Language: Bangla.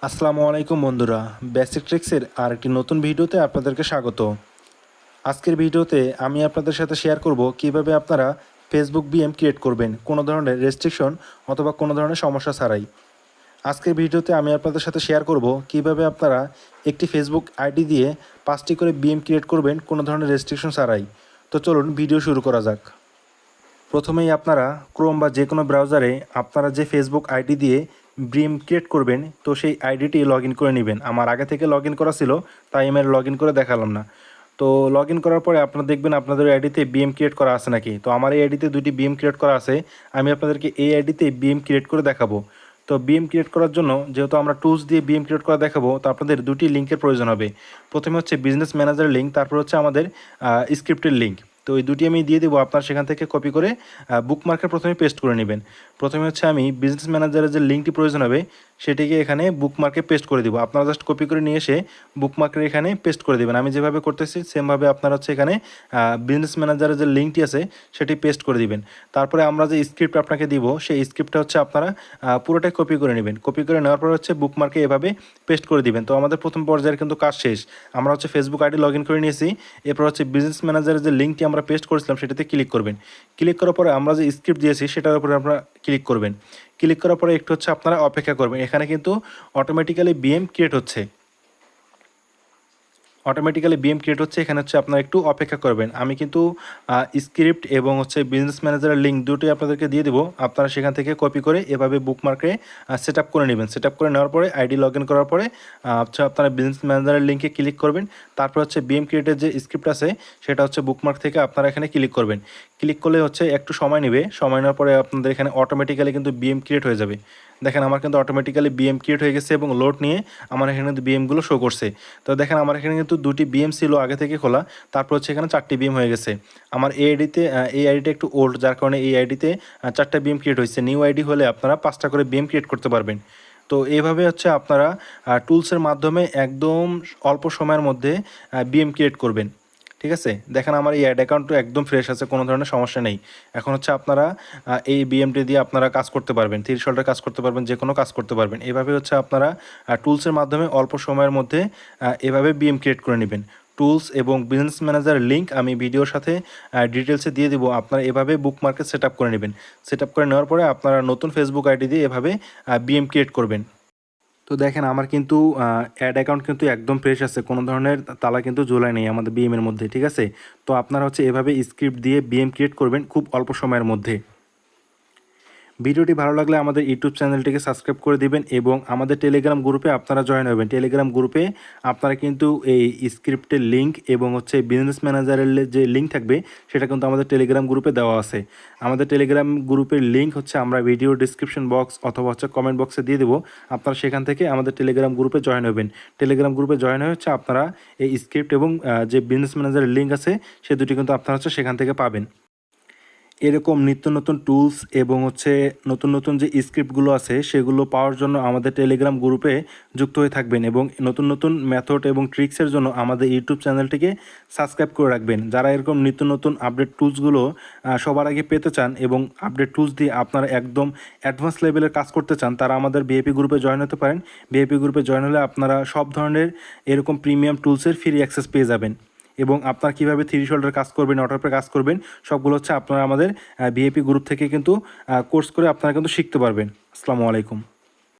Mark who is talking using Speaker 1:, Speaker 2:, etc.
Speaker 1: আসসালামু আলাইকুম বন্ধুরা, বেসিক ট্রিক্সের আরেকটি নতুন ভিডিওতে আপনাদেরকে স্বাগত। আজকের ভিডিওতে আমি আপনাদের সাথে শেয়ার করব কিভাবে আপনারা ফেসবুক বিএম ক্রিয়েট করবেন কোনো ধরনের রেস্ট্রিকশন অথবা কোনো ধরনের সমস্যা ছাড়াই। আজকের ভিডিওতে আমি আপনাদের সাথে শেয়ার করব কিভাবে আপনারা একটি ফেসবুক আইডি দিয়ে 5টি করে বিএম ক্রিয়েট করবেন কোনো ধরনের রেস্ট্রিকশন ছাড়াই। তো চলুন ভিডিও শুরু করা যাক। প্রথমেই আপনারা ক্রোম বা যে কোনো ব্রাউজারে আপনারা যে ফেসবুক আইডি দিয়ে বিএম ক্রিয়েট করবেন, তো সেই আইডিটি লগ ইন করে নেবেন। আমার আগে থেকে লগ ইন করা ছিল, তাই আমি লগ ইন করে দেখালাম না। তো লগ ইন করার পরে আপনারা দেখবেন আপনাদের আইডিতে বিএম ক্রিয়েট করা আছে নাকি। তো আমার এই আইডিতে দুটি বিএম ক্রিয়েট করা আছে, আমি আপনাদেরকে এই আইডিতে বিএম ক্রিয়েট করে দেখাবো। তো বিএম ক্রিয়েট করার জন্য যেহেতু আমরা টুলস দিয়ে বিএম ক্রিয়েট করা দেখাবো, তো আপনাদের দুটি লিঙ্কের প্রয়োজন হবে। প্রথমে হচ্ছে বিজনেস ম্যানেজার লিঙ্ক, তারপর হচ্ছে আমাদের স্ক্রিপ্টের লিঙ্ক। তো এই দুটি আমি দিয়ে দেবো, আপনার সেখান থেকে কপি করে বুকমার্কে প্রথমে পেস্ট করে নেবেন। প্রথমে হচ্ছে আমি বিজনেস ম্যানেজারের যে লিঙ্কটি প্রয়োজন হবে সেটিকে এখানে বুকমার্কে পেস্ট করে দিব। আপনারা জাস্ট কপি করে নিয়ে এসে বুকমার্কের এখানে পেস্ট করে দেবেন। আমি যেভাবে করতেছি সেমভাবে আপনারা হচ্ছে এখানে বিজনেস ম্যানেজারের যে লিঙ্কটি আছে সেটি পেস্ট করে দিবেন। তারপরে আমরা যে স্ক্রিপ্ট আপনাকে দিব সেই স্ক্রিপ্টটা হচ্ছে আপনারা পুরোটাই কপি করে নেবেন। কপি করে নেওয়ার পর হচ্ছে বুকমার্কে এভাবে পেস্ট করে দিবেন। তো আমাদের প্রথম পর্যায়ের কিন্তু কাজ শেষ। আমরা হচ্ছে ফেসবুক আইডি লগ ইন করে নিয়েছি। এরপর হচ্ছে বিজনেস ম্যানেজারের যে লিঙ্কটি আমরা পেস্ট করেছিলাম সেটাতে ক্লিক করবেন। ক্লিক করার পরে আমরা যে স্ক্রিপ্ট দিয়েছি সেটার উপরে আপনারা ক্লিক করবেন। ক্লিক করার পরে একটু হচ্ছে আপনারা অপেক্ষা করবেন। এখানে কিন্তু অটোমেটিক্যালি বিএম ক্রিয়েট হচ্ছে, এখানে হচ্ছে আপনারা একটু অপেক্ষা করবেন। আমি কিন্তু স্ক্রিপ্ট এবং হচ্ছে বিজনেস ম্যানেজারের লিঙ্ক দুটোই আপনাদেরকে দিয়ে দেবো। আপনারা সেখান থেকে কপি করে এভাবে বুকমার্কে সেট আপ করে নেবেন। সেট আপ করে নেওয়ার পরে আইডি লগ ইন করার পরে হচ্ছে আপনারা বিজনেস ম্যানেজারের লিঙ্কে ক্লিক করবেন। তারপর হচ্ছে বিএম ক্রিয়েটের যে স্ক্রিপ্ট আছে সেটা হচ্ছে বুকমার্ক থেকে আপনারা এখানে ক্লিক করবেন। ক্লিক করলে হচ্ছে একটু সময় নেবে, সময় নেওয়ার পরে আপনাদের এখানে অটোমেটিক্যালি কিন্তু বিএম ক্রিয়েট হয়ে যাবে। দেখেন আমার কিন্তু অটোমেটিক্যালি বিএম ক্রিয়েট হয়ে গেছে এবং লোড নিয়ে আমার এখানে কিন্তু বিএমগুলো শো করছে। তো দেখেন আমার এখানে কিন্তু দুটি বিএম ছিল আগে থেকে খোলা, তারপর হচ্ছে এখানে 4টি বিএম হয়ে গেছে। আমার এই আইডিতে এই আইডিটা একটু ওল্ড, যার কারণে এই আইডিতে 4টা বিএম ক্রিয়েট হয়েছে। নিউ আইডি হলে আপনারা 5টা করে বিএম ক্রিয়েট করতে পারবেন। তো এইভাবে হচ্ছে আপনারা টুলসের মাধ্যমে একদম অল্প সময়ের মধ্যে বিএম ক্রিয়েট করবেন। ঠিক আছে, দেখেন আমার এই অ্যাড অ্যাকাউন্টও একদম ফ্রেশ আছে, কোনো ধরনের সমস্যা নেই। এখন হচ্ছে আপনারা এই বিএমটি দিয়ে আপনারা কাজ করতে পারবেন, থ্রিশল্টের কাজ করতে পারবেন, যে কোনো কাজ করতে পারবেন। এভাবে হচ্ছে আপনারা টুলসের মাধ্যমে অল্প সময়ের মধ্যে এভাবে বিএম ক্রিয়েট করে নেবেন। টুলস এবং বিজনেস ম্যানেজার লিঙ্ক আমি ভিডিওর সাথে ডিটেলসে দিয়ে দিব। আপনারা এভাবে বুকমার্কে সেট আপ করে নেবেন। সেট আপ করে নেওয়ার পরে আপনারা নতুন ফেসবুক আইডি দিয়ে এভাবে বিএম ক্রিয়েট করবেন। তো দেখেন আমার কিন্তু অ্যাড অ্যাকাউন্ট কিন্তু একদম ফ্রেশ আছে, কোনো ধরনের তালা কিন্তু ঝোলায় নেই আমাদের বিএমের মধ্যে। ঠিক আছে, তো আপনারা হচ্ছে এভাবে স্ক্রিপ্ট দিয়ে বিএম ক্রিয়েট করবেন খুব অল্প সময়ের মধ্যে। ভিডিওটি ভালো লাগলে আমাদের ইউটিউব চ্যানেলটিকে সাবস্ক্রাইব করে দিবেন এবং আমাদের টেলিগ্রাম গ্রুপে আপনারা জয়েন হবেন। টেলিগ্রাম গ্রুপে আপনারা কিন্তু এই স্ক্রিপ্টের লিঙ্ক এবং হচ্ছে বিজনেস ম্যানেজারের যে লিঙ্ক থাকবে সেটা কিন্তু আমাদের টেলিগ্রাম গ্রুপে দেওয়া আছে। আমাদের টেলিগ্রাম গ্রুপের লিঙ্ক হচ্ছে আমরা ভিডিও ডিসক্রিপশন বক্স অথবা হচ্ছে কমেন্ট বক্সে দিয়ে দেবো। আপনারা সেখান থেকে আমাদের টেলিগ্রাম গ্রুপে জয়েন হবেন। টেলিগ্রাম গ্রুপে জয়েন হয়ে হচ্ছে আপনারা এই স্ক্রিপ্ট এবং যে বিজনেস ম্যানেজারের লিঙ্ক আছে সে দুটি কিন্তু আপনারা হচ্ছে সেখান থেকে পাবেন। এরকম নিত্য নতুন টুলস এবং হচ্ছে নতুন নতুন যে স্ক্রিপ্টগুলো আছে সেগুলো পাওয়ার জন্য আমাদের টেলিগ্রাম গ্রুপে যুক্ত হয়ে থাকবেন এবং নতুন নতুন মেথড এবং ট্রিক্সের জন্য আমাদের ইউটিউব চ্যানেলটিকে সাবস্ক্রাইব করে রাখবেন। যারা এরকম নিত্য নতুন আপডেট টুলসগুলো সবার আগে পেতে চান এবং আপডেট টুলস দিয়ে আপনারা একদম অ্যাডভান্স লেভেলের কাজ করতে চান, তারা আমাদের ভিআইপি গ্রুপে জয়েন হতে পারেন। ভিআইপি গ্রুপে জয়েন হলে আপনারা সব ধরনের এরকম প্রিমিয়াম টুলসের ফ্রি অ্যাক্সেস পেয়ে যাবেন এবং আপনার কীভাবে থ্রিশল্টের কাজ করবেন, অটোপে কাজ করবেন, সবগুলো হচ্ছে আপনারা আমাদের ভিআইপি গ্রুপ থেকে কিন্তু কোর্স করে আপনারা কিন্তু শিখতে পারবেন। আসসালামু আলাইকুম।